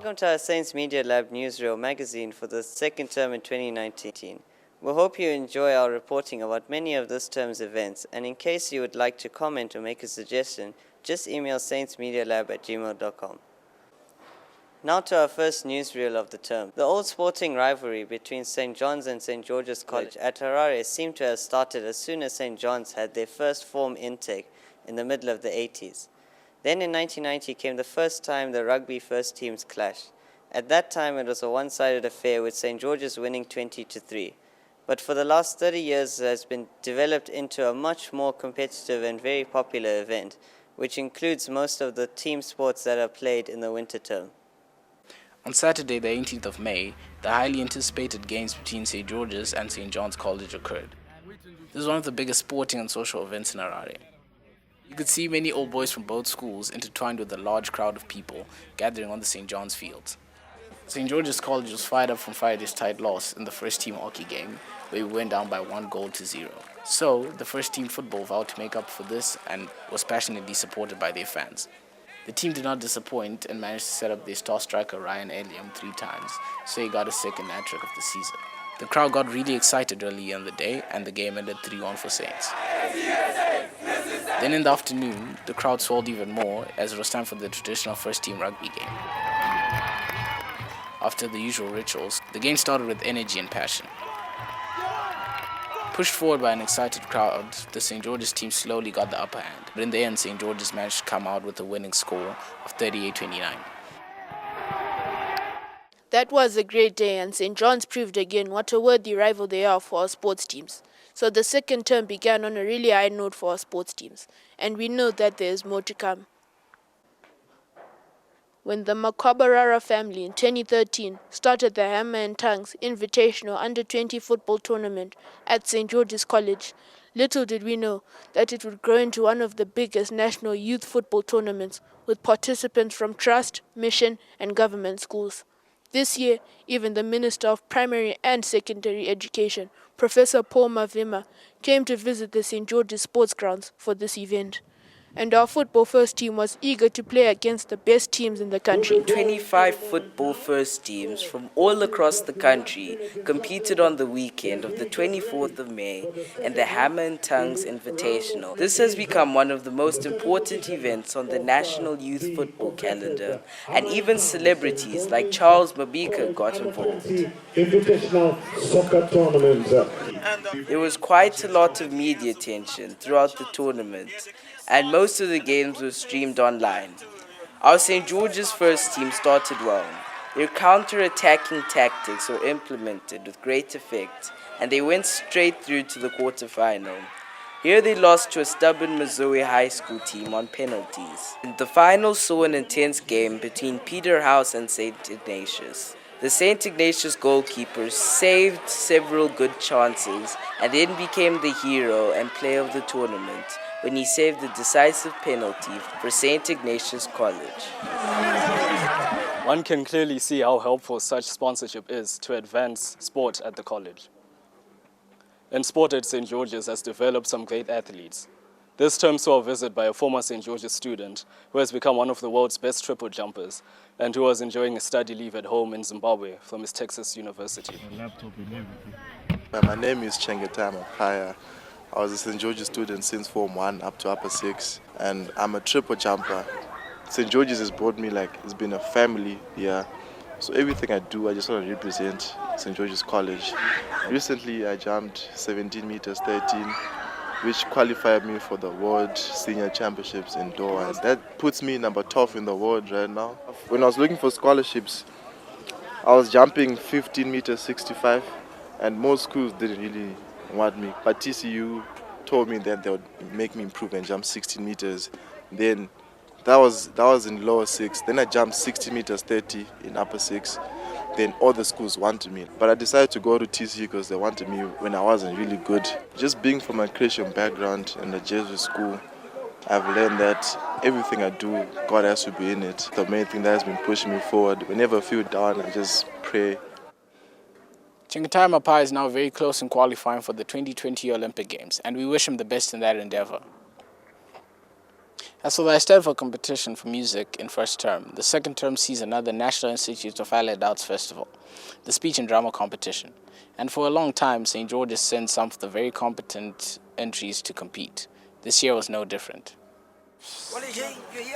Welcome to our Saints Media Lab Newsreel magazine for the second term in 2019. We hope you enjoy our reporting about many of this term's events, and in case you would like to comment or make a suggestion, just email saintsmedialab@gmail.com. Now to our first newsreel of the term. The old sporting rivalry between St. John's and St. George's College at Harare seemed to have started as soon as St. John's had their first form intake in the middle of the 80s. Then in 1990 came the first time the rugby first teams clashed. At that time it was a one-sided affair with St. George's winning 20-3. But for the last 30 years it has been developed into a much more competitive and very popular event, which includes most of the team sports that are played in the winter term. On Saturday, the 18th of May, the highly anticipated games between St. George's and St. John's College occurred. This is one of the biggest sporting and social events in Harare. You could see many old boys from both schools intertwined with a large crowd of people gathering on the St. John's fields. St. George's College was fired up from Friday's tight loss in the first team hockey game, where we went down by 1-0. So, the first team football vowed to make up for this and was passionately supported by their fans. The team did not disappoint and managed to set up their star striker Ryan Eliam 3 times, so he got his second hat-trick of the season. The crowd got really excited early in the day, and the game ended 3-1 for Saints. Then in the afternoon, the crowd swelled even more as it was time for the traditional first-team rugby game. After the usual rituals, the game started with energy and passion. Pushed forward by an excited crowd, the St. George's team slowly got the upper hand, but in the end, St. George's managed to come out with a winning score of 38-29. That was a great day, and St. John's proved again what a worthy rival they are for our sports teams. So the second term began on a really high note for our sports teams, and we know that there is more to come. When the Makabarara family in 2013 started the Hammer and Tongues Invitational Under-20 football tournament at St. George's College, little did we know that it would grow into one of the biggest national youth football tournaments with participants from trust, mission, and government schools. This year, even the Minister of Primary and Secondary Education, Professor Paul Mavima, came to visit the St. George's Sports Grounds for this event. And our football first team was eager to play against the best teams in the country. 25 football first teams from all across the country competed on the weekend of the 24th of May in the Hammer and Tongues Invitational. This has become one of the most important events on the national youth football calendar, and even celebrities like Charles Mabika got involved. Invitational soccer tournament. There was quite a lot of media attention throughout the tournament, and most of the games were streamed online. Our St. George's first team started well. Their counter-attacking tactics were implemented with great effect, and they went straight through to the quarter-final. Here they lost to a stubborn Missouri high school team on penalties. The final saw an intense game between Peterhouse and St. Ignatius. The St. Ignatius goalkeeper saved several good chances and then became the hero and player of the tournament when he saved the decisive penalty for St. Ignatius College. One can clearly see how helpful such sponsorship is to advance sport at the college. And sport at St. George's has developed some great athletes. This term saw a visit by a former St. George's student who has become one of the world's best triple jumpers and who was enjoying a study leave at home in Zimbabwe from his Texas University. My name is Chengetama Kaya. I was a St. George's student since Form 1 up to Upper 6, and I'm a triple jumper. St. George's has brought me it's been a family here. So everything I do, I just want to represent St. George's College. Recently, I jumped 17 meters 13, which qualified me for the World Senior Championships in Doha. And that puts me number 12 in the world right now. When I was looking for scholarships, I was jumping 15 meters 65, and most schools didn't really want me. But TCU told me that they would make me improve and jump 16 meters. Then that was in lower 6. Then I jumped 60 meters 30 in upper 6. Then all the schools wanted me. But I decided to go to TCU because they wanted me when I wasn't really good. Just being from a Christian background and a Jesuit school, I've learned that everything I do, God has to be in it. The main thing that has been pushing me forward. Whenever I feel down, I just pray. Chingatai Mapai is now very close in qualifying for the 2020 Olympic Games, and we wish him the best in that endeavor. As for the Stanford competition for music in first term, the second term sees another National Institute of Allied Arts Festival, the speech and drama competition. And for a long time, St. George's sent some of the very competent entries to compete. This year was no different.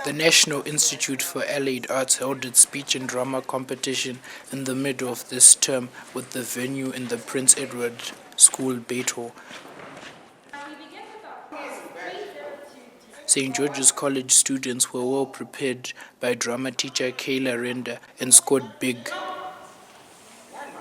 The National Institute for Allied Arts held its speech and drama competition in the middle of this term with the venue in the Prince Edward School, Beto. St. George's College students were well prepared by drama teacher Kayla Renda and scored big.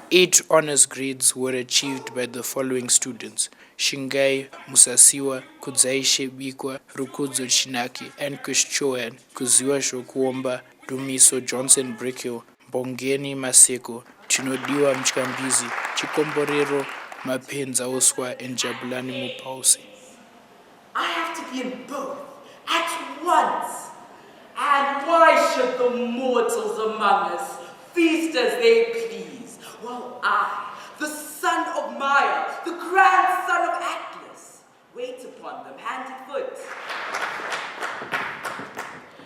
8 honors grades were achieved by the following students: Shingai Musasiwa, Kudzai Shebikwa, Rukudzo Chinaki, Ankush Choan, Kuziwa Shokuomba, Dumiso Johnson Brickhill, Bongeni Maseko, Chinodiwa Mchikambizi, Chikomborero Mapenza Oswa, and Jabulani Mupausi. I have to be in both at once. And why should the mortals among us feast as they please, while I, the son of Maya, the grandson of Atlas, wait upon them hand and foot?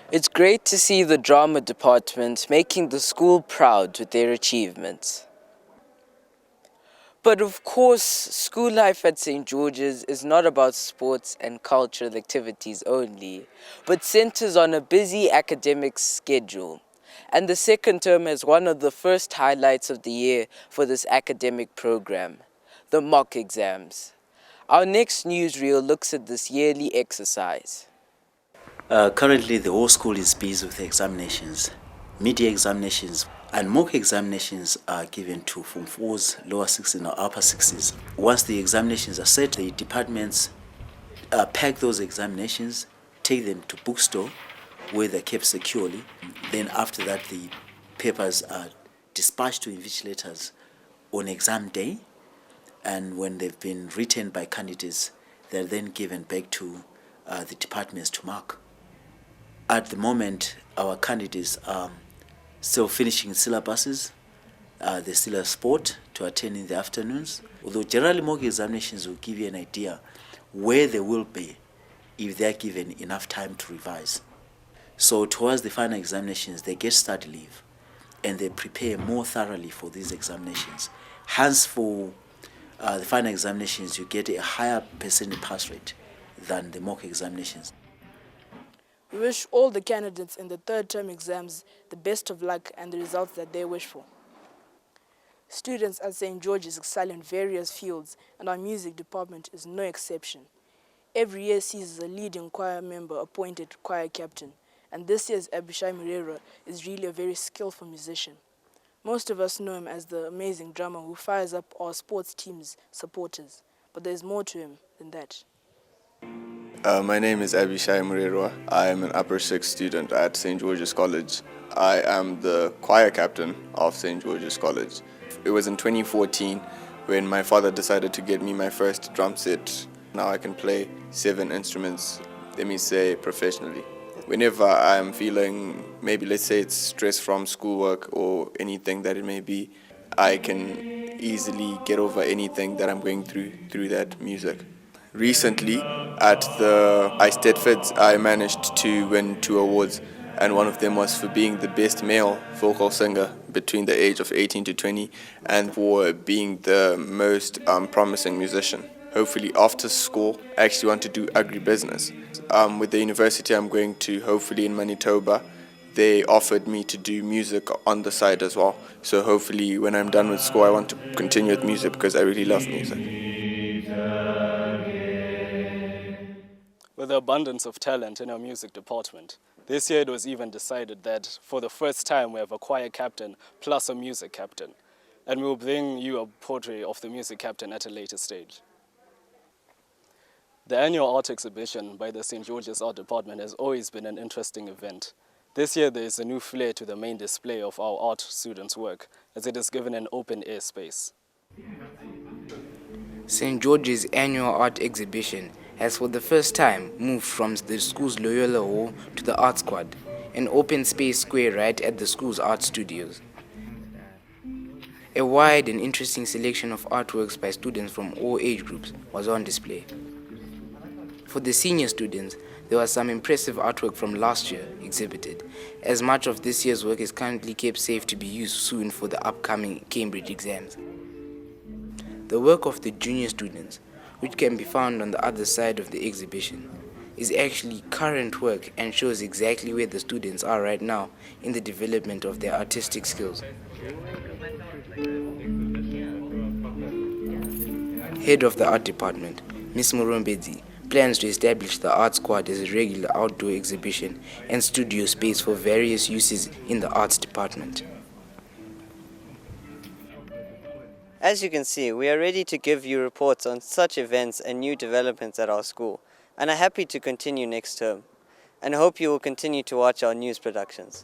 It's great to see the drama department making the school proud with their achievements. But of course, school life at St. George's is not about sports and cultural activities only, but centers on a busy academic schedule. And the second term has one of the first highlights of the year for this academic program, the mock exams. Our next newsreel looks at this yearly exercise. Currently, the whole school is busy with examinations, mid-year examinations, and mock examinations are given to Form 4s, lower 6s, and upper 6s. Once the examinations are set, the departments pack those examinations, take them to bookstore where they're kept securely. Then after that, the papers are dispatched to invigilators on exam day, and when they've been written by candidates, they're then given back to the departments to mark. At the moment, our candidates are still finishing syllabuses. They still have sport to attend in the afternoons. Although generally mock examinations will give you an idea where they will be if they are given enough time to revise. So towards the final examinations, they get study leave and they prepare more thoroughly for these examinations. Hence, for the final examinations, you get a higher percentage pass rate than the mock examinations. We wish all the candidates in the third term exams the best of luck and the results that they wish for. Students at St. George's excel in various fields, and our music department is no exception. Every year sees a leading choir member appointed choir captain, and this year's Abishai Murera is really a very skillful musician. Most of us know him as the amazing drummer who fires up our sports team's supporters, but there's more to him than that. My name is Abishai Murerwa. I am an upper 6 student at St. George's College. I am the choir captain of St. George's College. It was in 2014 when my father decided to get me my first drum set. Now I can play 7 instruments, let me say, professionally. Whenever I'm feeling, maybe let's say it's stress from schoolwork or anything that it may be, I can easily get over anything that I'm going through that music. Recently, at the Eisteddfods, I managed to win 2 awards, and one of them was for being the best male vocal singer between the age of 18 to 20 and for being the most promising musician. Hopefully after school, I actually want to do agribusiness. With the university I'm going to, hopefully in Manitoba, they offered me to do music on the side as well. So hopefully when I'm done with school, I want to continue with music because I really love music. With the abundance of talent in our music department, this year it was even decided that for the first time we have a choir captain plus a music captain. And we'll bring you a portrait of the music captain at a later stage. The annual art exhibition by the St. George's Art Department has always been an interesting event. This year there is a new flair to the main display of our art students' work, as it is given an open-air space. St. George's annual art exhibition has for the first time moved from the school's Loyola Hall to the Art Squad, an open space square right at the school's art studios. A wide and interesting selection of artworks by students from all age groups was on display. For the senior students, there was some impressive artwork from last year exhibited, as much of this year's work is currently kept safe to be used soon for the upcoming Cambridge exams. The work of the junior students, which can be found on the other side of the exhibition, is actually current work and shows exactly where the students are right now in the development of their artistic skills. Head of the art department, Ms. Murombedzi, plans to establish the art squad as a regular outdoor exhibition and studio space for various uses in the arts department. As you can see, we are ready to give you reports on such events and new developments at our school, and are happy to continue next term, and hope you will continue to watch our news productions.